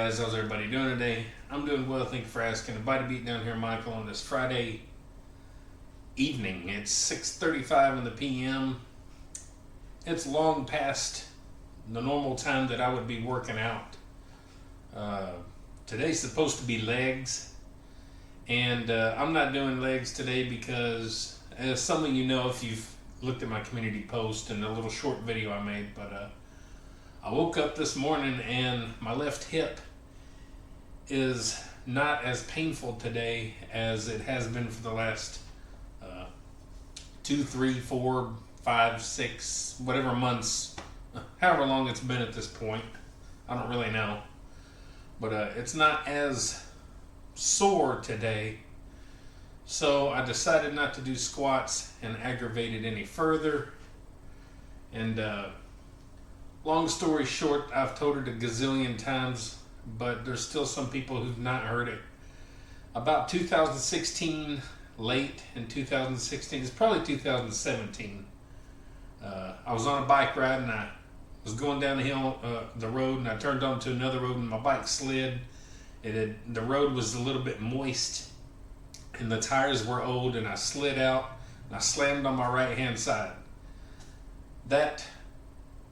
guys, how's everybody doing today? I'm doing well, thank you for asking. A bite to beat down here, Michael, on this Friday evening. It's 6:35 in the p.m. It's long past the normal time that I would be working out. Today's supposed to be legs, and I'm not doing legs today because, as some of you know, if you've looked at my community post and the little short video I made, but I woke up this morning and my left hip is not as painful today as it has been for the last 2, 3, 4, 5, 6, whatever months, however long it's been at this point. I don't really know. But it's not as sore today. So I decided not to do squats and aggravate it any further. And long story short, I've told it a gazillion times, but there's still some people who've not heard it. About 2016, late in 2016, it's probably 2017. I was on a bike ride and I was going down the hill, the road, and I turned onto another road and my bike slid. The road was a little bit moist and the tires were old, and I slid out and I slammed on my right hand side. That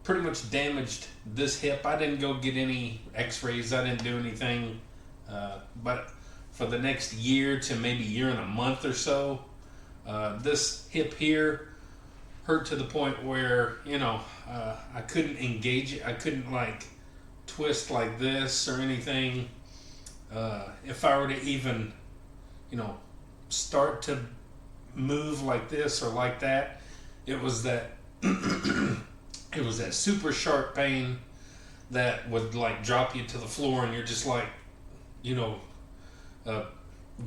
pretty much damaged this hip. I didn't go get any x-rays, I didn't do anything, but for the next year to maybe year and a month or so, this hip here hurt to the point where, I couldn't engage it. I couldn't like twist like this or anything. If I were to even, start to move like this or like that, it was that it was that super sharp pain that would like drop you to the floor, and you're just like,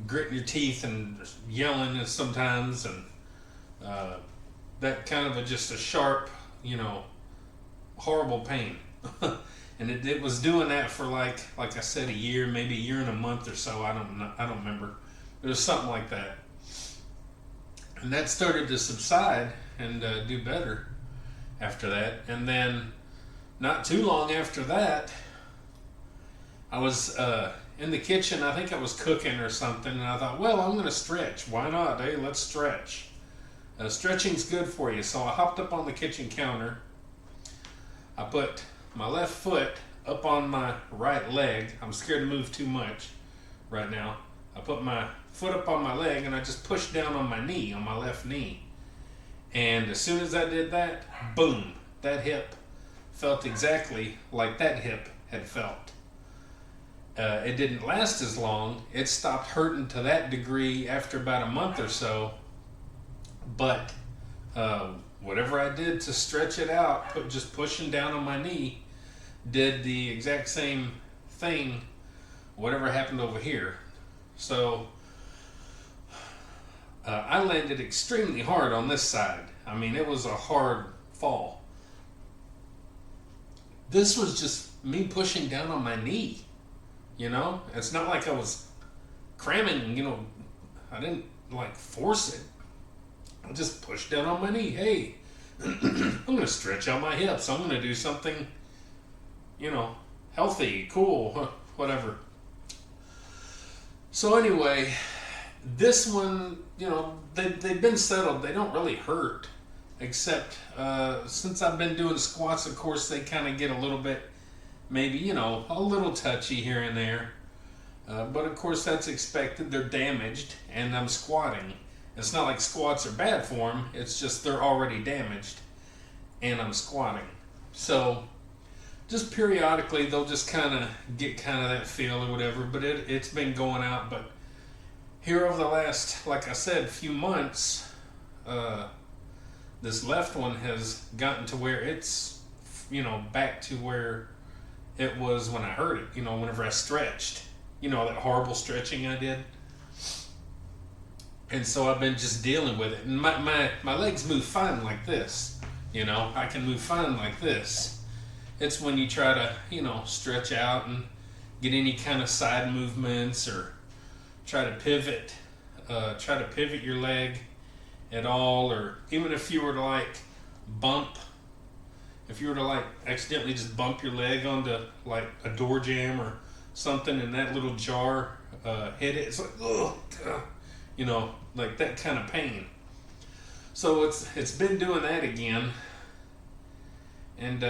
gritting your teeth and yelling sometimes, and that kind of just a sharp, horrible pain. And it was doing that for like I said, a year, maybe a year and a month or so. I don't remember. It was something like that. And that started to subside and do better after that. And then not too long after that, I was in the kitchen. I think I was cooking or something, and I thought, well, I'm going to stretch. Why not? Hey, let's stretch. Stretching's good for you. So I hopped up on the kitchen counter. I put my left foot up on my right leg. I'm scared to move too much right now. I put my foot up on my leg and I just pushed down on my knee, on my left knee. And as soon as I did that, boom, that hip felt exactly like that hip had felt. It didn't last as long. It stopped hurting to that degree after about a month or so. But whatever I did to stretch it out, just pushing down on my knee, did the exact same thing, whatever happened over here. So I landed extremely hard on this side. I mean, it was a hard fall. This was just me pushing down on my knee. It's not like I was cramming, I didn't like force it. I just pushed down on my knee. Hey, I'm going to stretch out my hips. I'm going to do something, healthy, cool, whatever. So anyway, this one, they've been settled. They don't really hurt, except since I've been doing squats, of course, they kind of get a little bit, maybe, a little touchy here and there. But of course, that's expected. They're damaged, and I'm squatting. It's not like squats are bad for them. It's just they're already damaged, and I'm squatting. So just periodically, they'll just kind of get that feel or whatever. But it's been going out. But here over the last, like I said, few months, this left one has gotten to where it's, back to where it was when I hurt it. Whenever I stretched, that horrible stretching I did. And so I've been just dealing with it. And my legs move fine like this. I can move fine like this. It's when you try to, stretch out and get any kind of side movements or try to pivot your leg at all, or even if you were to accidentally just bump your leg onto like a door jamb or something in that little jar hit it. It's like, ugh, you know, like that kind of pain. So it's been doing that again. And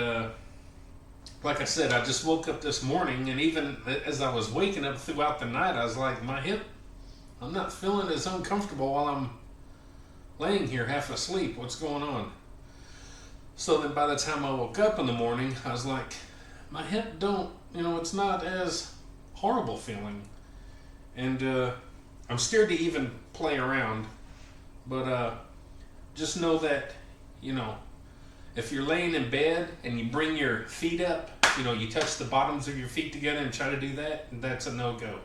like I said, I just woke up this morning, and even as I was waking up throughout the night, I was like, my hip, I'm not feeling as uncomfortable while I'm laying here half asleep. What's going on? So then by the time I woke up in the morning, I was like, my hip don't, you know, it's not as horrible feeling. And I'm scared to even play around. But just know that, you know, if you're laying in bed and you bring your feet up, you know, you touch the bottoms of your feet together and try to do that, that's a no-go.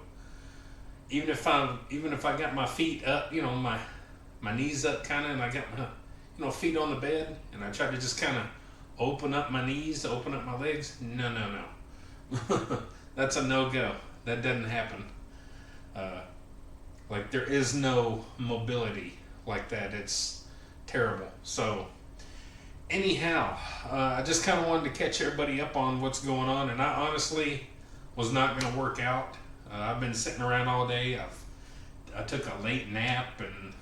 Even if I got my feet up, you know, my knees up kind of, and I got my, you know, feet on the bed, and I try to just kind of open up my knees, open up my legs, no. That's a no-go. That doesn't happen. Like, there is no mobility like that. It's terrible. So anyhow, I just kind of wanted to catch everybody up on what's going on, and I honestly was not going to work out. I've been sitting around all day. I took a late nap, and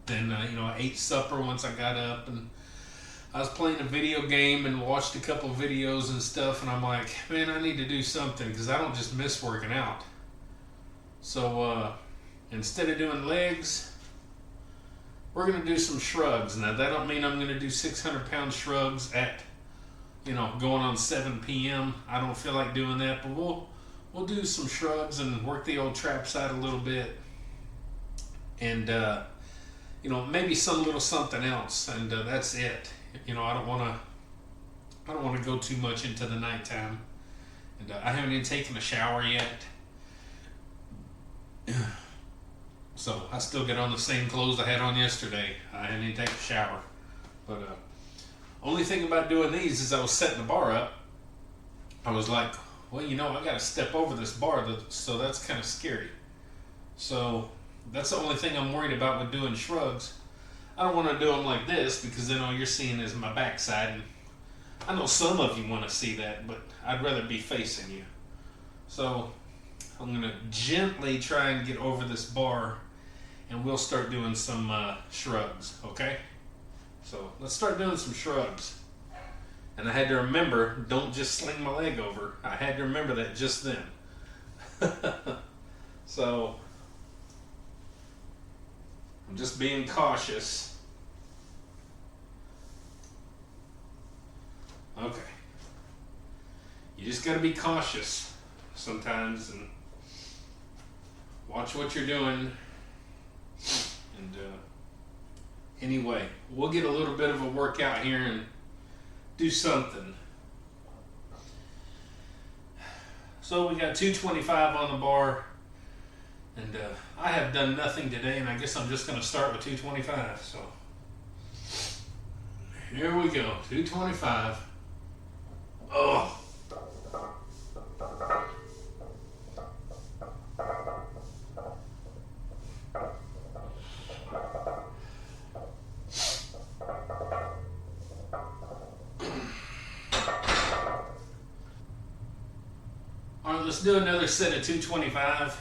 then you know, I ate supper once I got up, and I was playing a video game and watched a couple videos and stuff, and I'm like, man, I need to do something because I don't just miss working out. So instead of doing legs, we're going to do some shrugs. Now, that don't mean I'm going to do 600-pound shrugs at, you know, going on 7 p.m. I don't feel like doing that, but we'll do some shrugs and work the old trap side a little bit. And, you know, maybe some little something else, and that's it. You know, I don't want to go too much into the nighttime. And I haven't even taken a shower yet. So I still get on the same clothes I had on yesterday. I didn't even take a shower. But only thing about doing these is I was setting the bar up. I was like, well, you know, I got to step over this bar, so that's kind of scary. So that's the only thing I'm worried about with doing shrugs. I don't want to do them like this because then all you're seeing is my backside. And I know some of you want to see that, but I'd rather be facing you. So I'm going to gently try and get over this bar, and we'll start doing some shrugs, okay? So let's start doing some shrugs. And I had to remember, don't just sling my leg over. I had to remember that just then. So I'm just being cautious. Okay. You just got to be cautious sometimes and watch what you're doing. And anyway, we'll get a little bit of a workout here and do something. So we got 225 on the bar, and I have done nothing today, and I guess I'm just going to start with 225. So here we go, 225. Oh. All right, let's do another set of 225.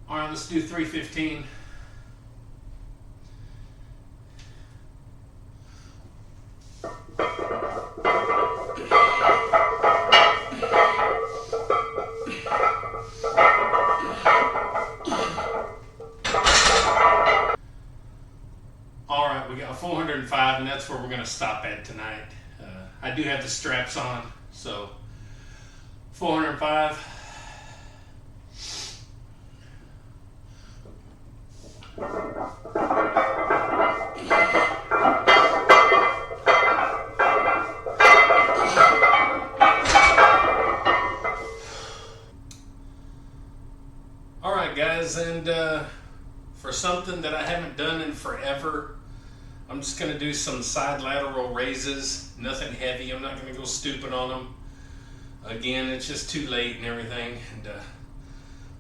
All right, let's do 315. All right, we got 405, and that's where we're going to stop at tonight. I do have the straps on, so 405. All right, guys, and for something that I haven't done in forever, I'm just going to do some side lateral raises. Nothing heavy. I'm not going to go stupid on them. Again, it's just too late and everything, and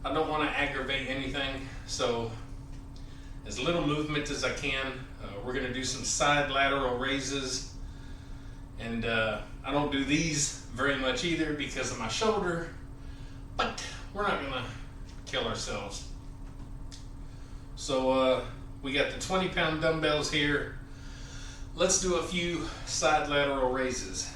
I don't want to aggravate anything, so as little movement as I can. We're going to do some side lateral raises, and I don't do these very much either because of my shoulder, but we're not going to kill ourselves. So we got the 20-pound dumbbells here. Let's do a few side lateral raises.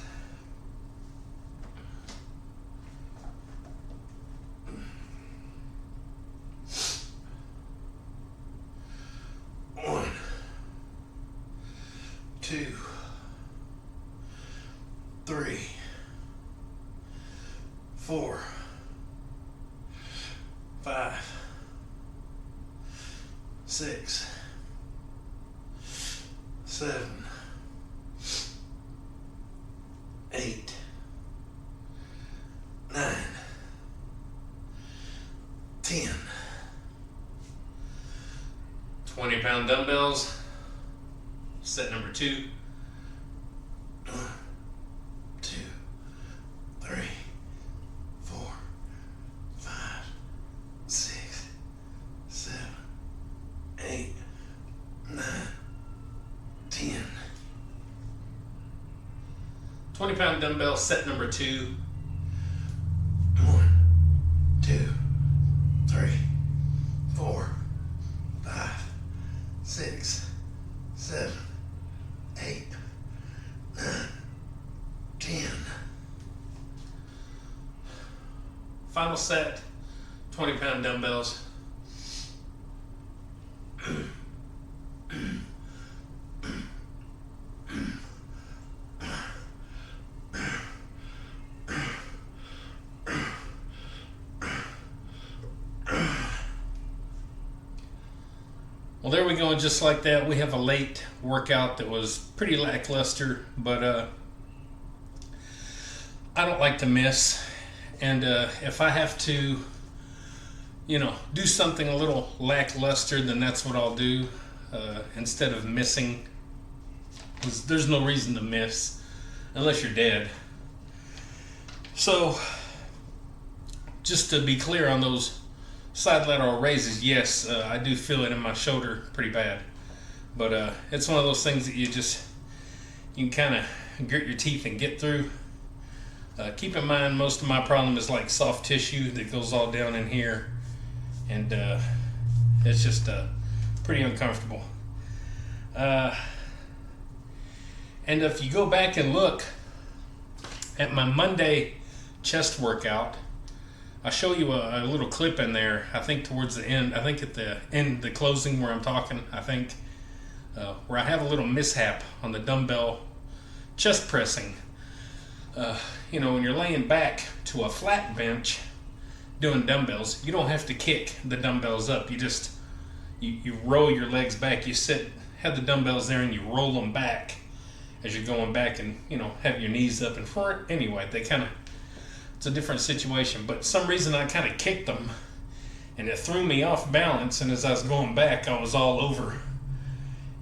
One, two, three, four, five, six, seven, 8, 9, 10. 20-pound dumbbells, set number 2. 1, 2, 3, 4, 5, 6, 7, 8, 9, 10. 20-pound dumbbell, set number 2. 1, 2, 3, 4, 5, 6, 7, 8, 9, 10. Final set, 20-pound dumbbells. Well, there we go, just like that. We have a late workout that was pretty lackluster, but I don't like to miss. And if I have to, do something a little lackluster, then that's what I'll do instead of missing. 'Cause there's no reason to miss unless you're dead. So, just to be clear on those side lateral raises, yes, I do feel it in my shoulder pretty bad, but it's one of those things that you can kind of grit your teeth and get through. Keep in mind, most of my problem is like soft tissue that goes all down in here, and it's just pretty uncomfortable. And if you go back and look at my Monday chest workout, I'll show you a little clip in there. I think towards the end, I think at the end, the closing where I'm talking, I think where I have a little mishap on the dumbbell chest pressing. When you're laying back to a flat bench doing dumbbells, you don't have to kick the dumbbells up. You just you roll your legs back. You have the dumbbells there and you roll them back as you're going back, and have your knees up in front. Anyway, it's a different situation, but some reason I kind of kicked them and it threw me off balance, and as I was going back I was all over,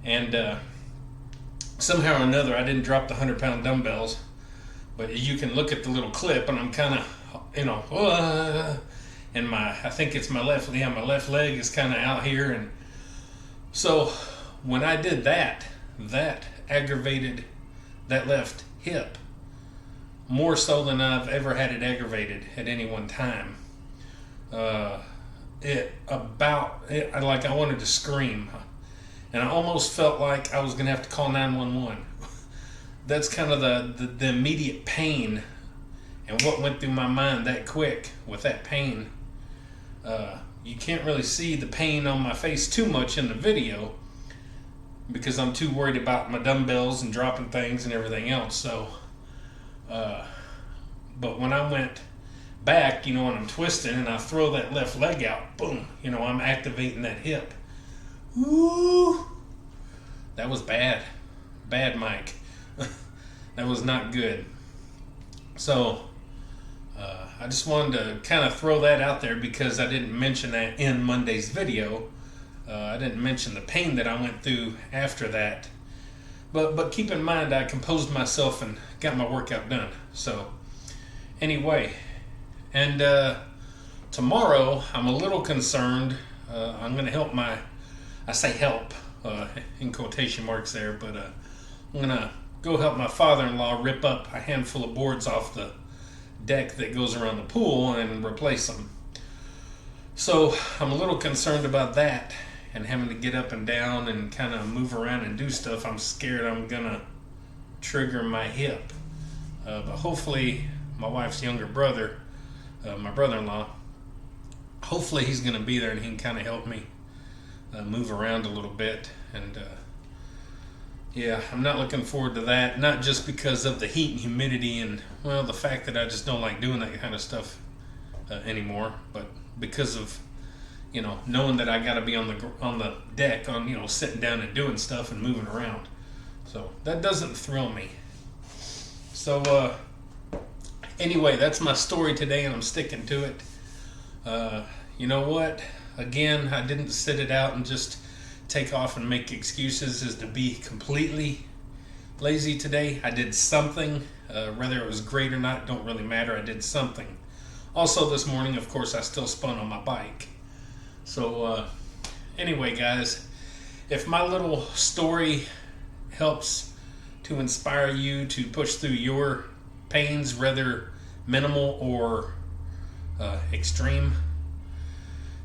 and somehow or another I didn't drop the 100-pound dumbbells, but you can look at the little clip and I'm kind of and I think it's my left leg is kind of out here, and so when I did that aggravated that left hip more so than I've ever had it aggravated at any one time. I wanted to scream, and I almost felt like I was gonna have to call 911. That's kind of the immediate pain, and what went through my mind that quick with that pain. You can't really see the pain on my face too much in the video because I'm too worried about my dumbbells and dropping things and everything else. So but when I went back, when I'm twisting and I throw that left leg out, boom, I'm activating that hip. Woo! That was bad, Mike. That was not good. So I just wanted to kind of throw that out there because I didn't mention that in Monday's video. I didn't mention the pain that I went through after that. But keep in mind, I composed myself and got my workout done. So Anyway, and tomorrow I'm a little concerned. I'm going to help I say help in quotation marks there, but I'm going to go help my father-in-law rip up a handful of boards off the deck that goes around the pool and replace them. So I'm a little concerned about that and having to get up and down and kind of move around and do stuff. I'm scared I'm going to trigger my hip. But hopefully my wife's younger brother, my brother-in-law, hopefully he's going to be there and he can kind of help me move around a little bit. And yeah, I'm not looking forward to that. Not just because of the heat and humidity and, well, the fact that I just don't like doing that kind of stuff anymore, but because of, you know, knowing that I got to be on the deck, you know, sitting down and doing stuff and moving around. So that doesn't thrill me. So anyway, that's my story today, and I'm sticking to it. You know what? Again, I didn't sit it out and just take off and make excuses as to be completely lazy today. I did something. Whether it was great or not, don't really matter. I did something. Also this morning, of course, I still spun on my bike. So anyway, guys, if my little story helps to inspire you to push through your pains, whether minimal or extreme,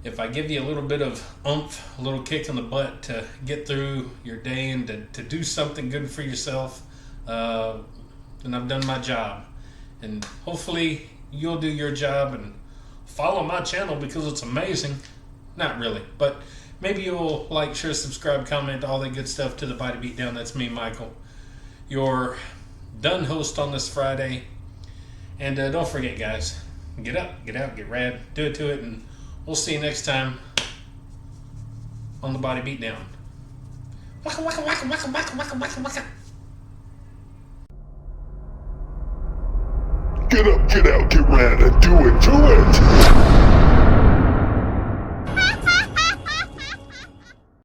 if I give you a little bit of oomph, a little kick in the butt to get through your day and to do something good for yourself, then I've done my job. And hopefully you'll do your job and follow my channel because it's amazing. Not really, but maybe you'll like, share, subscribe, comment, all that good stuff to the Body Beatdown. That's me, Michael, your done host on this Friday. And don't forget, guys, get up, get out, get rad, do it to it, and we'll see you next time on the Body Beatdown. Waka, waka, waka, waka, waka, waka, waka, waka. Get up, get out, get rad, and do it to it!